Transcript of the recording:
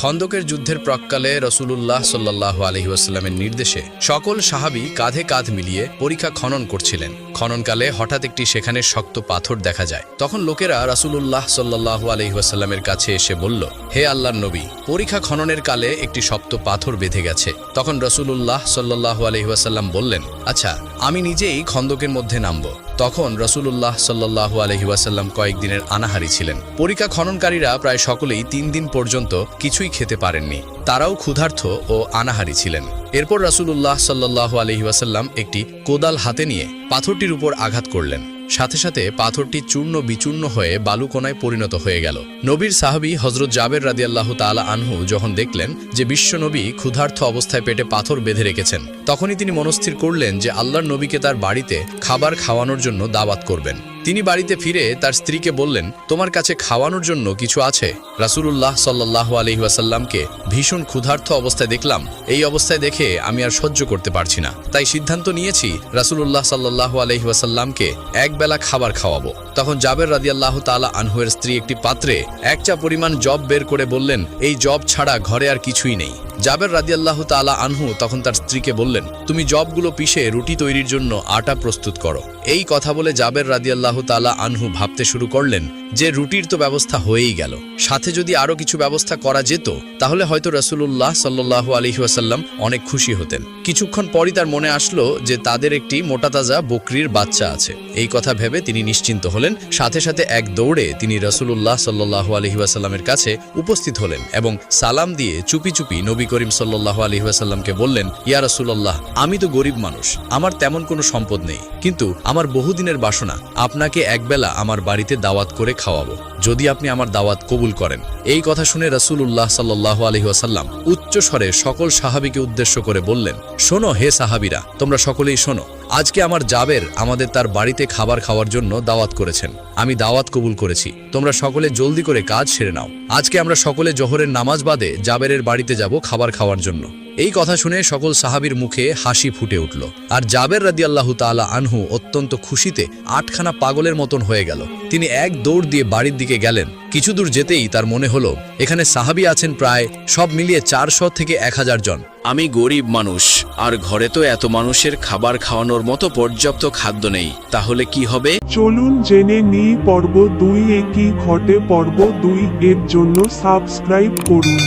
খন্দকের যুদ্ধের প্রাক্কালে রাসূলুল্লাহ সাল্লাল্লাহু আলাইহি ওয়াসাল্লামের নির্দেশে সকল সাহাবী কাঁধে কাঁধ মিলিয়ে পরিখা খনন করছিলেন। খননকালে হঠাৎ একটি সেখানে শক্ত পাথর দেখা যায়। তখন লোকেরা রাসূলুল্লাহ সাল্লাল্লাহু আলাইহি ওয়াসাল্লামের কাছে এসে বলল, হে আল্লাহর নবী, পরিখা খননের কালে একটি শক্ত পাথর বেঁধে গেছে। তখন রাসূলুল্লাহ সাল্লাল্লাহু আলাইহি ওয়াসাল্লাম বললেন, আচ্ছা, আমি নিজেই খন্দকের মধ্যে নামব। তখন রাসূলুল্লাহ সাল্লাল্লাহু আলাইহি ওয়াসাল্লাম কয়েকদিনের আনাহারি ছিলেন। পরিখা খননকারীরা প্রায় সকলেই 3 দিন পর্যন্ত কিছুই খেতে পারেননি। তারাও ক্ষুধার্ত ও আনাহারি ছিলেন। এরপর রাসূলুল্লাহ সাল্লাল্লাহু আলাইহি ওয়াসাল্লাম একটি কোদাল হাতে নিয়ে পাথরটির উপর আঘাত করলেন। সাথে সাথে পাথরটি চূর্ণ বিচূর্ণ হয়ে বালুকণায় পরিণত হয়ে গেল। নবীর সাহাবী হযরত জাবের রাদিয়াল্লাহু তাআলা আনহু যখন দেখলেন যে বিশ্বনবী ক্ষুধার্ত অবস্থায় পেটে পাথর বেঁধে রেখেছেন, তখনই তিনি মনস্থির করলেন যে আল্লাহর নবীকে তার বাড়িতে খাবার খাওয়ানোর জন্য দাওয়াত করবেন। তিনি বাড়িতে ফিরে তার স্ত্রীকে বললেন, তোমার কাছে খাওয়ানোর জন্য কিছু আছে? রাসূলুল্লাহ সাল্লাল্লাহু আলাইহি ওয়াসাল্লামকে ভীষণ ক্ষুধার্ত অবস্থায় দেখলাম। এই অবস্থায় দেখে আমি আর সহ্য করতে পারছি না, তাই সিদ্ধান্ত নিয়েছি রাসূলুল্লাহ সাল্লাল্লাহু আলাইহি ওয়াসাল্লামকে একবেলা খাবার খাওয়াবো। তখন জাবের রাদিয়াল্লাহু তাআলা আনহুয়ের স্ত্রী একটি পাত্রে 1 চা পরিমাণ জব বের করে বললেন, এই জব ছাড়া ঘরে আর কিছুই নেই। জাবের রাদিয়াল্লাহু তাআলা আনহু তখন তার স্ত্রীকে বললেন, তুমি জবগুলো পিষে রুটি তৈরির জন্য আটা প্রস্তুত করো। এই কথা বলে জাবের রাদিয়াল্লাহু তাআলা আনহু ভাবতে শুরু করলেন যে রুটির তো ব্যবস্থা হয়েই গেল, সাথে যদি আরো কিছু ব্যবস্থা করা যেত তাহলে হয়তো রাসূলুল্লাহ সাল্লাল্লাহু আলাইহি ওয়াসাল্লাম অনেক খুশি হতেন। কিছুক্ষণ পরই তার মনে আসলো যে তাদের একটি মোটাতাজা বকরির বাচ্চা আছে। এই কথা ভেবে তিনি নিশ্চিন্ত হলেন। সাথে সাথে এক দৌড়ে তিনি রাসূলুল্লাহ সাল্লাল্লাহু আলাইহি ওয়াসাল্লামের কাছে উপস্থিত হলেন এবং সালাম দিয়ে চুপি চুপি নবী করিম সাল্লাল্লাহু আলাইহি ওয়াসাল্লামকে বললেন, ইয়া রাসূলুল্লাহ, আমি তো গরিব মানুষ, আমার তেমন কোনো সম্পদ নেই, কিন্তু আমার বহুদিনের বাসনা আপনাকে একবেলা আমার বাড়িতে দাওয়াত করে খাওয়াবো, যদি আপনি আমার দাওয়াত কবুল করেন। এই কথা শুনে রাসূলুল্লাহ সাল্লাল্লাহু আলাইহি ওয়াসাল্লাম উচ্চ স্বরে সকল সাহাবীকে উদ্দেশ্য করে বললেন, শোনো হে সাহাবীরা, তোমরা সকলেই শোনো। আজকে আমার জাবের আমাদের তার বাড়িতে খাবার খাওয়ার জন্য দাওয়াত করেছেন। আমি দাওয়াত কবুল করেছি। তোমরা সকলে জলদি করে কাজ সেরে নাও। আজকে আমরা সকলে জোহরের নামাজ বাদে জাবেরের বাড়িতে যাব খাবার খাওয়ার জন্য। এই কথা শুনে সকল সাহাবীর মুখে হাসি ফুটে উঠল। আর জাবের রাদিয়াল্লাহু তাআলা আনহু অত্যন্ত খুশিতে 8খানা পাগলের মতন হয়ে গেল। তিনি এক দৌড় দিয়ে বাড়ির দিকে গেলেন। কিছু দূর যেতেই তার মনে হলো এখানে সাহাবী আছেন প্রায় সব মিলিয়ে 400 থেকে 1000 জন। আমি গরিব মানুষ, আর ঘরে তো এত মানুষের খাবার খাওয়ানোর মতো পর্যাপ্ত খাদ্য নেই, তাহলে কি হবে? চলুন জেনে নিই পর্ব 2 এ কি ঘটে। পর্ব 2 এর জন্য সাবস্ক্রাইব করুন।